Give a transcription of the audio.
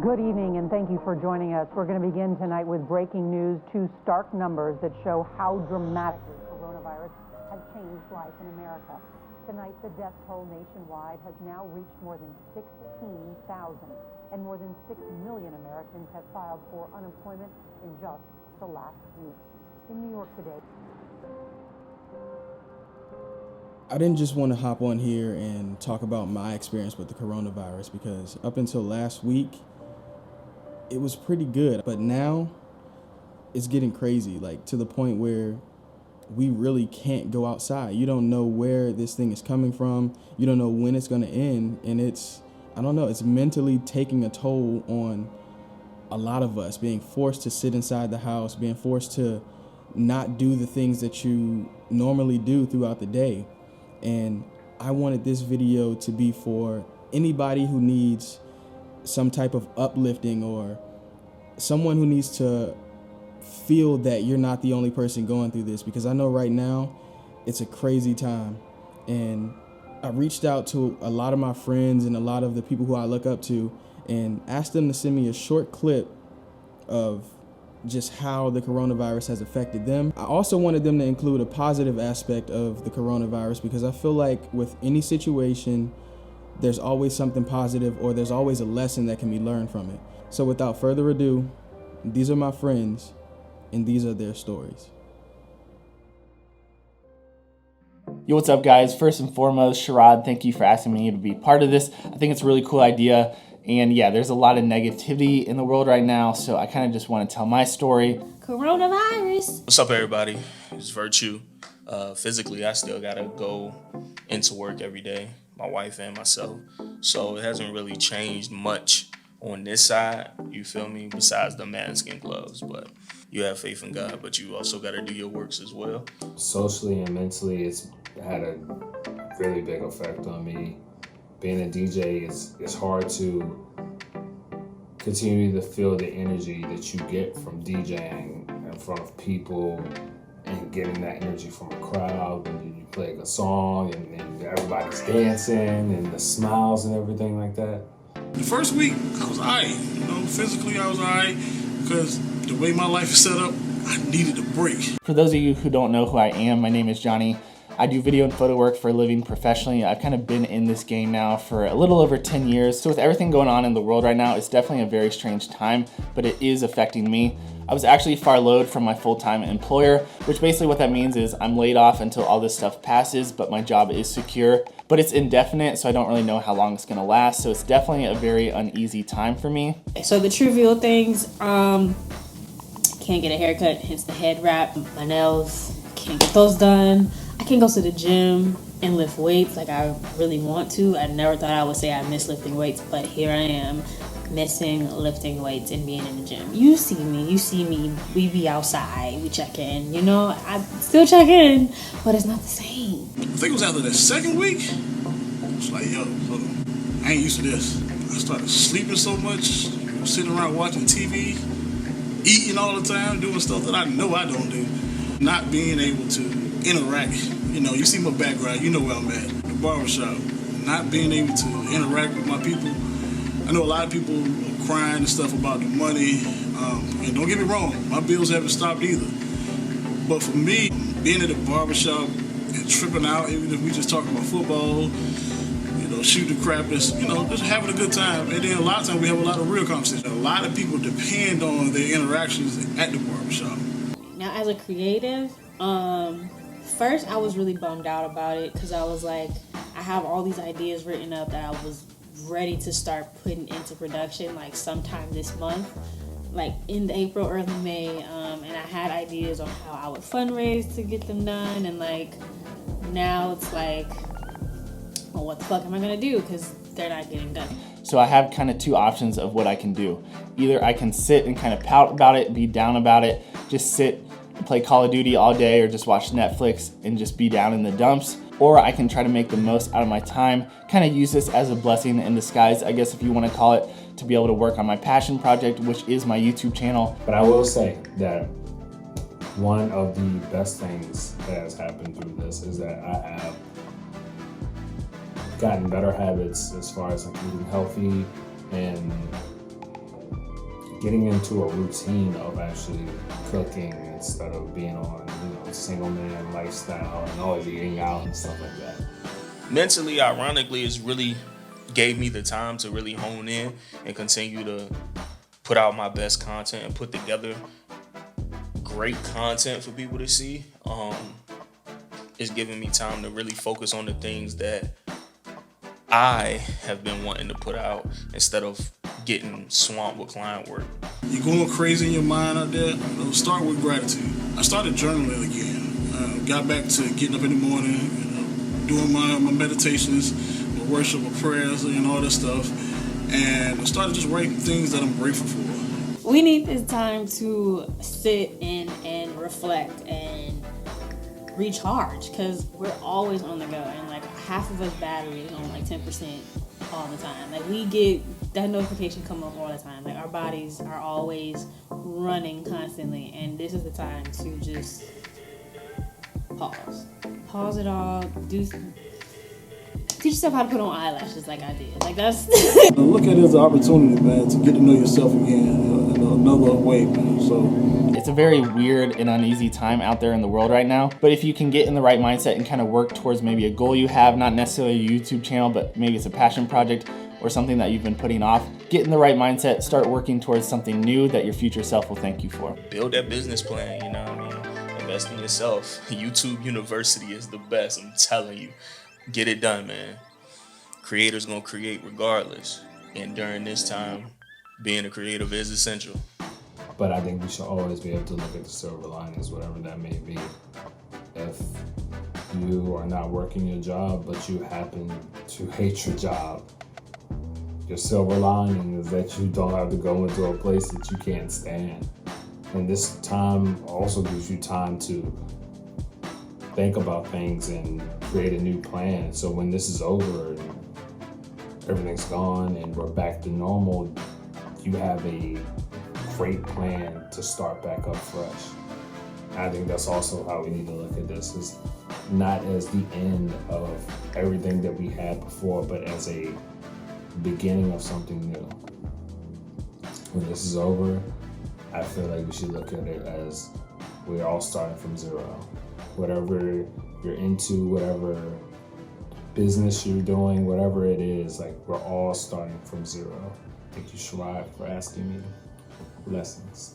Good evening, and thank you for joining us. We're going to begin tonight with breaking news, two stark numbers that show how dramatically coronavirus has changed life in America. Tonight, the death toll nationwide has now reached more than 16,000, and more than 6 million Americans have filed for unemployment in just the last week. In New York today. I didn't just want to hop on here and talk about my experience with the coronavirus, because up until last week, it was pretty good. But now it's getting crazy, like to the point where we really can't go outside. You don't know where this thing is coming from. You don't know when it's going to end. And it's mentally taking a toll on a lot of us, being forced to sit inside the house, being forced to not do the things that you normally do throughout the day. And I wanted this video to be for anybody who needs some type of uplifting, or someone who needs to feel that you're not the only person going through this, because I know right now it's a crazy time. And I reached out to a lot of my friends and a lot of the people who I look up to and asked them to send me a short clip of just how the coronavirus has affected them. I also wanted them to include a positive aspect of the coronavirus, because I feel like with any situation, there's always something positive, or there's always a lesson that can be learned from it. So without further ado, these are my friends, and these are their stories. Yo, what's up, guys? First and foremost, Sherrod, thank you for asking me to be part of this. I think it's a really cool idea. And yeah, there's a lot of negativity in the world right now, so I kind of just want to tell my story. Coronavirus. What's up, everybody? It's Virtue. Physically, I still gotta go into work every day, my wife and myself. So it hasn't really changed much on this side, you feel me, besides the mask and gloves. But you have faith in God, but you also gotta do your works as well. Socially and mentally, it's had a really big effect on me. Being a DJ, it's hard to continue to feel the energy that you get from DJing in front of people and getting that energy from a crowd. And you play a song and everybody's dancing and the smiles and everything like that. The first week, I was all right. Physically, I was all right, because the way my life is set up, I needed a break. For those of you who don't know who I am, my name is Gynai. I do video and photo work for a living professionally. I've kind of been in this game now for a little over 10 years. So with everything going on in the world right now, it's definitely a very strange time, but it is affecting me. I was actually furloughed from my full-time employer, which basically what that means is I'm laid off until all this stuff passes, but my job is secure. But it's indefinite, so I don't really know how long it's gonna last. So it's definitely a very uneasy time for me. So the trivial things, can't get a haircut, hence the head wrap. My nails, can't get those done. I can't go to the gym and lift weights like I really want to. I never thought I would say I miss lifting weights, but here I am missing lifting weights and being in the gym. You see me, we be outside, we check in, I still check in, but it's not the same. I think it was after the second week, I was like, yo, I ain't used to this. I started sleeping so much, sitting around watching TV, eating all the time, doing stuff that I know I don't do. Not being able to interact. You see my background, you know where I'm at, the barbershop. Not being able to interact with my people. I know a lot of people are crying and stuff about the money. And don't get me wrong, my bills haven't stopped either. But for me, being at the barbershop and tripping out, even if we just talking about football, shooting crap, just having a good time. And then a lot of times we have a lot of real conversations. A lot of people depend on their interactions at the barbershop. Now, as a creative, first I was really bummed out about it, because I was like, I have all these ideas written up that I was ready to start putting into production like sometime this month, like in April, early May, and I had ideas on how I would fundraise to get them done, and like now it's like, well, what the fuck am I gonna do, because they're not getting done. So I have kind of two options of what I can do. Either I can sit and kind of pout about it, be down about it, just sit and play Call of Duty all day, or just watch Netflix and just be down in the dumps. Or I can try to make the most out of my time, kind of use this as a blessing in disguise, I guess if you want to call it, to be able to work on my passion project, which is my YouTube channel. But I will say that one of the best things that has happened through this is that I have gotten better habits as far as like eating healthy and getting into a routine of actually cooking instead of being on, single man lifestyle and always eating out and stuff like that. Mentally, ironically, it's really gave me the time to really hone in and continue to put out my best content and put together great content for people to see. It's giving me time to really focus on the things that I have been wanting to put out instead of getting swamped with client work. You're going crazy in your mind out there? Start with gratitude. I started journaling again. Got back to getting up in the morning, doing my meditations, my worship, my prayers, and all that stuff. And I started just writing things that I'm grateful for. We need this time to sit and reflect and recharge, because we're always on the go, and like half of us battery is on like 10% all the time. Like we get that notification come up all the time. Like our bodies are always running constantly, and this is the time to just pause it all, teach yourself how to put on eyelashes like I did. Like that's look at it as an opportunity, man, to get to know yourself again in another way, man. So it's a very weird and uneasy time out there in the world right now. But if you can get in the right mindset and kind of work towards maybe a goal you have, not necessarily a YouTube channel, but maybe it's a passion project or something that you've been putting off, get in the right mindset, start working towards something new that your future self will thank you for. Build that business plan, you know what I mean? Invest in yourself. YouTube University is the best, I'm telling you. Get it done, man. Creators gonna create regardless. And during this time, being a creative is essential. But I think we should always be able to look at the silver linings, whatever that may be. If you are not working your job, but you happen to hate your job, your silver lining is that you don't have to go into a place that you can't stand. And this time also gives you time to think about things and create a new plan. So when this is over and everything's gone and we're back to normal, you have a great plan to start back up fresh. I think that's also how we need to look at this, is not as the end of everything that we had before, but as a beginning of something new. When this is over, I feel like we should look at it as we're all starting from zero. Whatever you're into, whatever business you're doing, whatever it is, like we're all starting from zero. Thank you, Shrine, for asking me. Blessings.